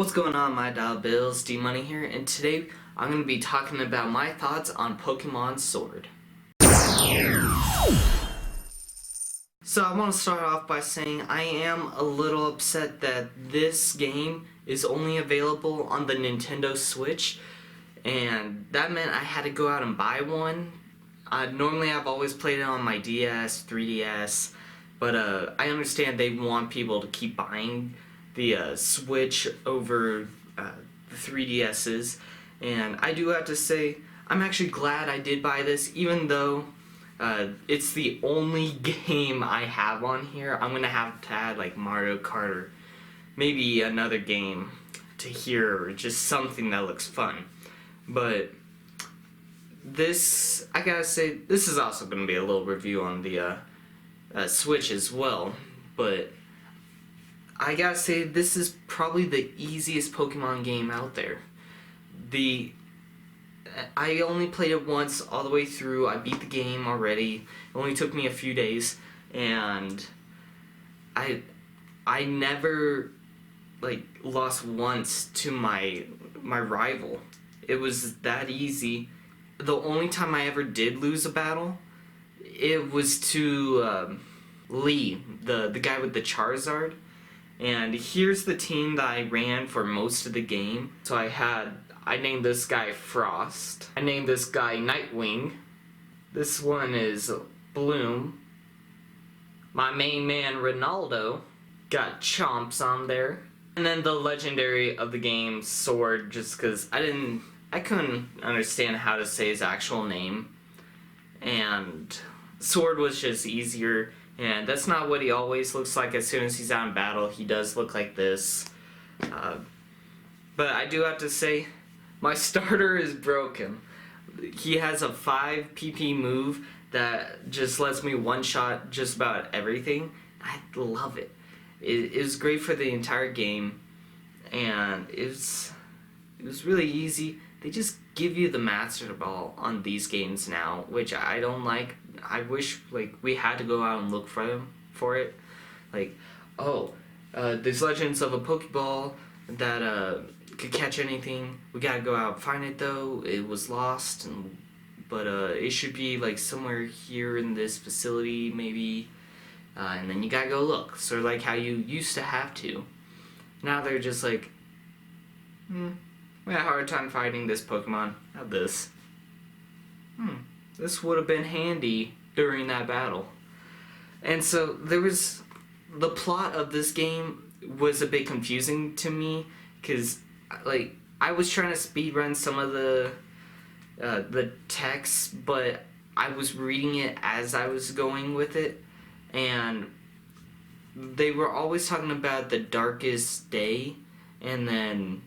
What's going on, my dollar bills? D-Money here, and today I'm going to be talking about my thoughts on Pokemon Sword. So I want to start off by saying I am a little upset that this game is only available on the Nintendo Switch, and that meant I had to go out and buy one. Normally I've always played it on my DS, 3DS, but I understand they want people to keep buying the Switch over the 3DSs, and I do have to say I'm actually glad I did buy this, even though it's the only game I have on here. I'm gonna have to add like Mario Kart or maybe another game to here, or just something that looks fun. But this, I gotta say, this is also gonna be a little review on the Switch as well, but I gotta say, this is probably the easiest Pokemon game out there. I only played it once all the way through. I beat the game already. It only took me a few days, and I never lost once to my rival. It was that easy. The only time I ever did lose a battle, it was to Lee, the guy with the Charizard. And here's the team that I ran for most of the game. So I named this guy Frost. I named this guy Nightwing. This one is Bloom. My main man Ronaldo. Got Chomps on there. And then the legendary of the game, Sword, just because I couldn't understand how to say his actual name. And Sword was just easier. And that's not what he always looks like. As soon as he's out in battle, he does look like this. But I do have to say, my starter is broken. He has a 5 PP move that just lets me one-shot just about everything. I love it. It was great for the entire game, and it was really easy. They just give you the Master Ball on these games now, which I don't like. I wish we had to go out and look for it. There's legends of a Pokeball that could catch anything. We gotta go out and find it though. It was lost, but it should be somewhere here in this facility maybe. And then you gotta go look. Sort of like how you used to have to. Now they're just we had a hard time fighting this Pokemon. Not this. This would have been handy during that battle. And so the plot of this game was a bit confusing to me, because I was trying to speedrun some of the text, but I was reading it as I was going with it, and they were always talking about the darkest day, and then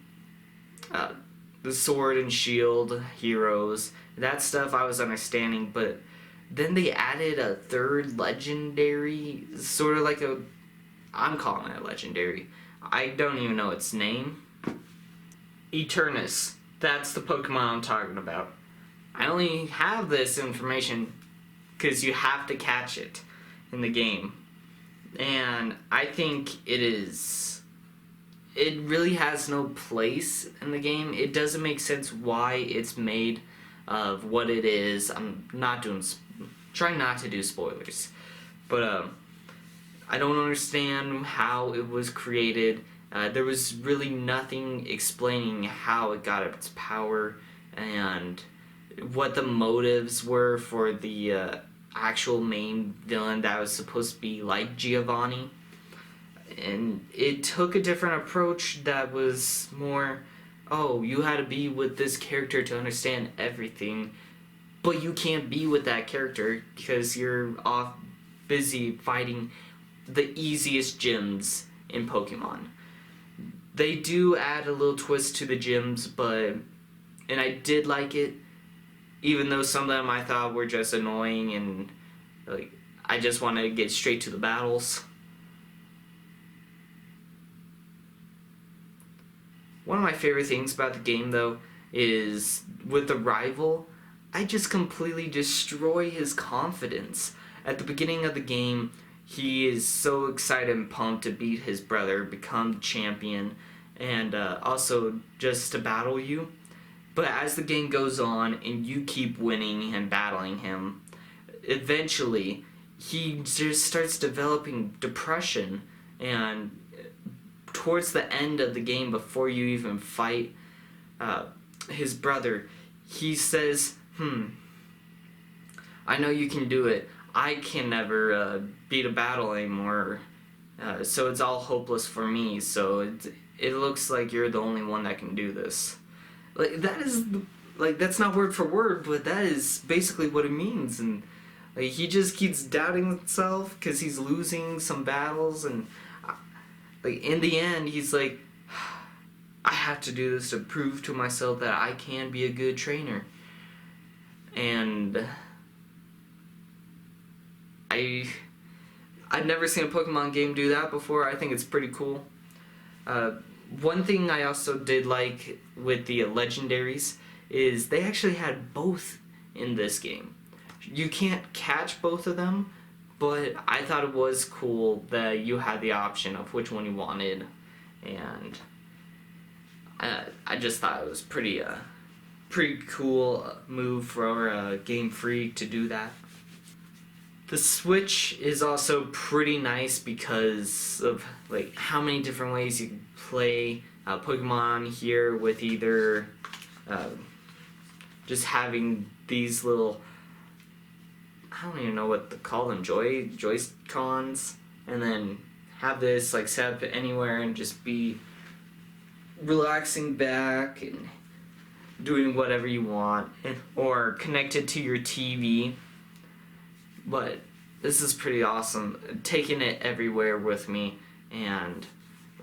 the sword and shield heroes. That stuff I was understanding, but then they added a third legendary, sort of I'm calling it legendary. I don't even know its name. Eternus. That's the Pokemon I'm talking about. I only have this information because you have to catch it in the game. And I think it really has no place in the game. It doesn't make sense why it's made of what it is. I'm trying not to do spoilers, but I don't understand how it was created. There was really nothing explaining how it got its power and what the motives were for the actual main villain that was supposed to be like Giovanni. And it took a different approach that was more, you had to be with this character to understand everything, but you can't be with that character because you're off busy fighting the easiest gyms in Pokemon. They do add a little twist to the gyms, and I did like it, even though some of them I thought were just annoying and I just wanted to get straight to the battles. One of my favorite things about the game, though, is with the rival, I just completely destroy his confidence. At the beginning of the game, he is so excited and pumped to beat his brother, become champion, and also just to battle you. But as the game goes on and you keep winning and battling him, eventually he just starts developing depression, and towards the end of the game, before you even fight his brother, he says, I know you can do it. I can never beat a battle anymore, so it's all hopeless for me, so it looks like you're the only one that can do this. Like, that is, like, that's not word for word, but that is basically what it means, and like, he just keeps doubting himself because he's losing some battles, and like, in the end, he's like, I have to do this to prove to myself that I can be a good trainer. And I've never seen a Pokemon game do that before. I think it's pretty cool. One thing I also did like with the legendaries is they actually had both in this game. You can't catch both of them, but I thought it was cool that you had the option of which one you wanted, and I just thought it was pretty cool move for Game Freak to do that. The Switch is also pretty nice because of like how many different ways you can play Pokemon here, with either just having these little, I don't even know what to call them, Joy-Cons, and then have this like set up anywhere and just be relaxing back and doing whatever you want, or connected to your TV. But this is pretty awesome. Taking it everywhere with me, and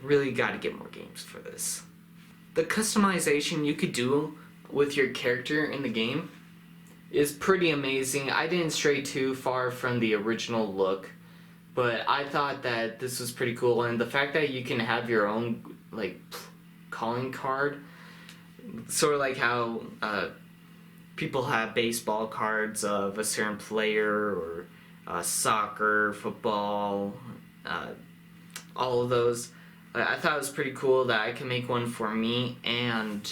really got to get more games for this. The customization you could do with your character in the game is pretty amazing. I didn't stray too far from the original look, but I thought that this was pretty cool, and the fact that you can have your own like calling card, sort of like how people have baseball cards of a certain player, or soccer, football, all of those. I thought it was pretty cool that I can make one for me, and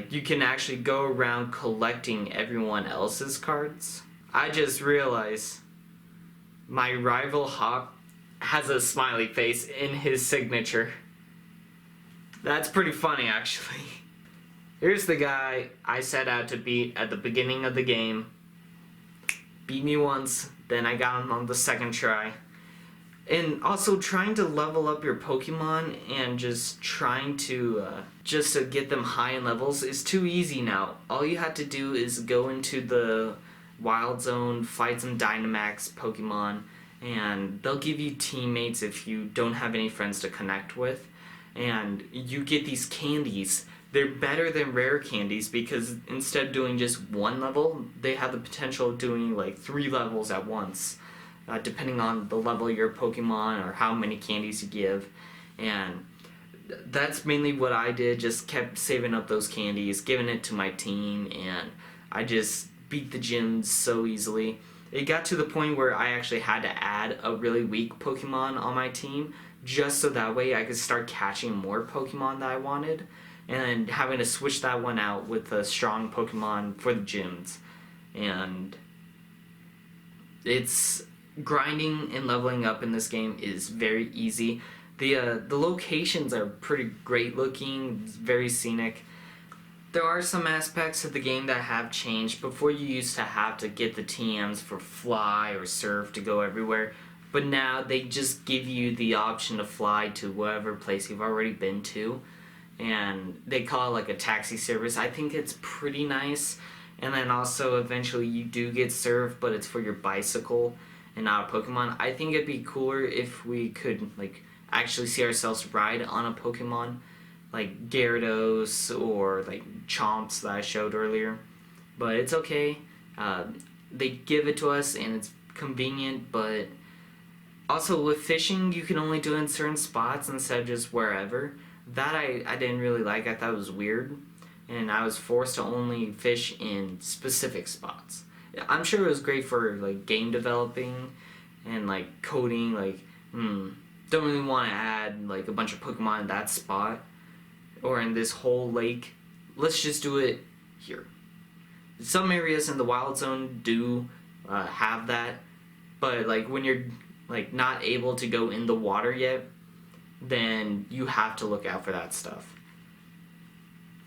you can actually go around collecting everyone else's cards. I just realized my rival Hawk has a smiley face in his signature. That's pretty funny, actually. Here's the guy I set out to beat at the beginning of the game. Beat me once, then I got him on the second try. And also trying to level up your Pokemon and just trying to get them high in levels is too easy now. All you have to do is go into the Wild Zone, fight some Dynamax Pokemon, and they'll give you teammates if you don't have any friends to connect with. And you get these candies. They're better than rare candies because instead of doing just one level, they have the potential of doing like 3 levels at once, depending on the level of your Pokemon or how many candies you give. And that's mainly what I did, just kept saving up those candies, giving it to my team, and I just beat the gyms so easily. It got to the point where I actually had to add a really weak Pokemon on my team, just so that way I could start catching more Pokemon that I wanted, and having to switch that one out with a strong Pokemon for the gyms. And it's grinding and leveling up in this game is very easy. The locations are pretty great looking, very scenic. There are some aspects of the game that have changed. Before, you used to have to get the TMs for Fly or Surf to go everywhere, but now they just give you the option to fly to whatever place you've already been to, and they call it like a taxi service. I think it's pretty nice. And then also eventually you do get Surf, but it's for your bicycle and not a Pokemon. I think it'd be cooler if we could like actually see ourselves ride on a Pokemon, like Gyarados or like Chomps that I showed earlier. But it's okay. They give it to us and it's convenient, but also with fishing, you can only do it in certain spots instead of just wherever. That I didn't really like. I thought it was weird, and I was forced to only fish in specific spots. I'm sure it was great for like game developing and like coding, like don't really want to add like a bunch of Pokemon in that spot or in this whole lake. Let's just do it here. Some areas in the Wild Zone do have that, but like when you're like not able to go in the water yet, then you have to look out for that stuff.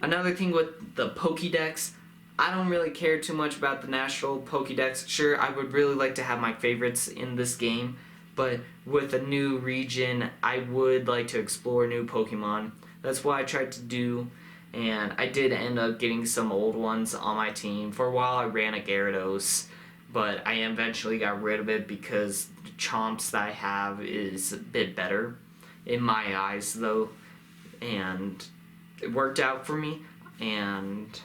Another thing with the Pokedex, I don't really care too much about the National Pokedex. Sure, I would really like to have my favorites in this game, but with a new region, I would like to explore new Pokemon. That's what I tried to do, and I did end up getting some old ones on my team. For a while, I ran a Gyarados, but I eventually got rid of it because the Chomps that I have is a bit better in my eyes, though, and it worked out for me. And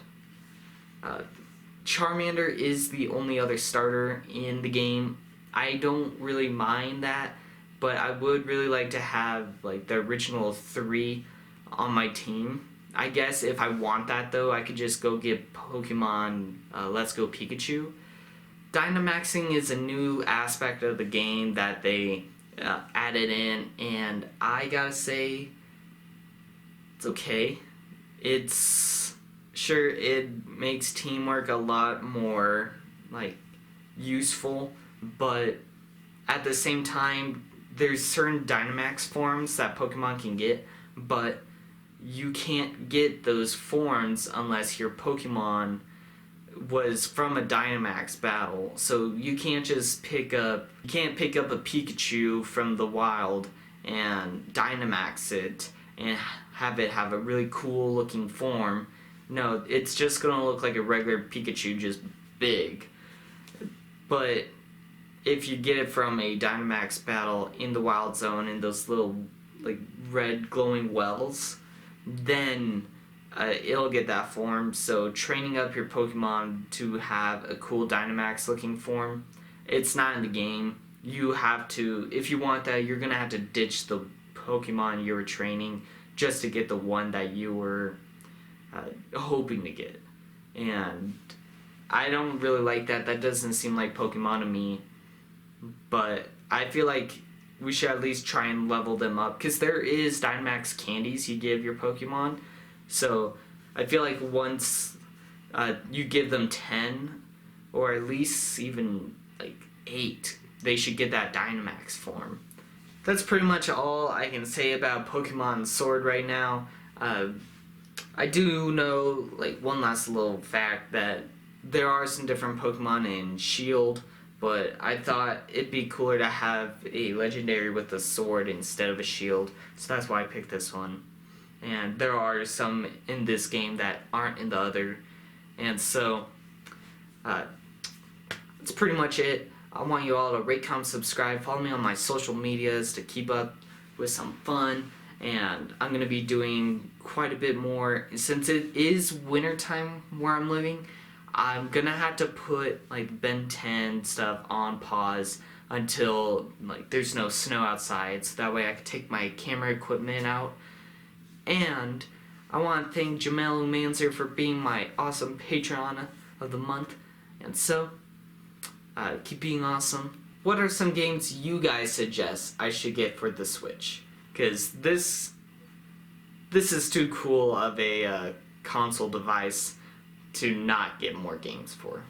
Charmander is the only other starter in the game. I don't really mind that, but I would really like to have like the original 3 on my team. I guess if I want that though, I could just go get Pokemon Let's Go Pikachu. Dynamaxing is a new aspect of the game that they added in, and I gotta say, it's okay. It's sure it makes teamwork a lot more like useful, but at the same time, there's certain Dynamax forms that Pokemon can get, but you can't get those forms unless your Pokemon was from a Dynamax battle. So you can't just pick up a Pikachu from the wild and Dynamax it and have it have a really cool looking form. No, it's just gonna look like a regular Pikachu, just big. But if you get it from a Dynamax battle in the Wild Zone in those little like red glowing wells, then it'll get that form. So training up your Pokemon to have a cool Dynamax looking form, it's not in the game. You have to, if you want that, you're gonna have to ditch the Pokemon you were training just to get the one that you were hoping to get. And I don't really like that. That doesn't seem like Pokemon to me. But I feel like we should at least try and level them up, because there is Dynamax candies you give your Pokemon. So I feel like once you give them 10, or at least even like 8, they should get that Dynamax form. That's pretty much all I can say about Pokemon Sword right now. I do know like one last little fact that there are some different Pokemon in Shield, but I thought it'd be cooler to have a legendary with a sword instead of a shield, so that's why I picked this one. And there are some in this game that aren't in the other, and so that's pretty much it. I want you all to rate, comment, subscribe, follow me on my social medias to keep up with some fun, and I'm going to be doing quite a bit more. Since it is wintertime where I'm living, I'm gonna have to put like Ben 10 stuff on pause until like there's no snow outside, so that way I can take my camera equipment out. And I want to thank Jamel Manzer for being my awesome patron of the month. And so, keep being awesome. What are some games you guys suggest I should get for the Switch? Because this is too cool of a console device to not get more games for.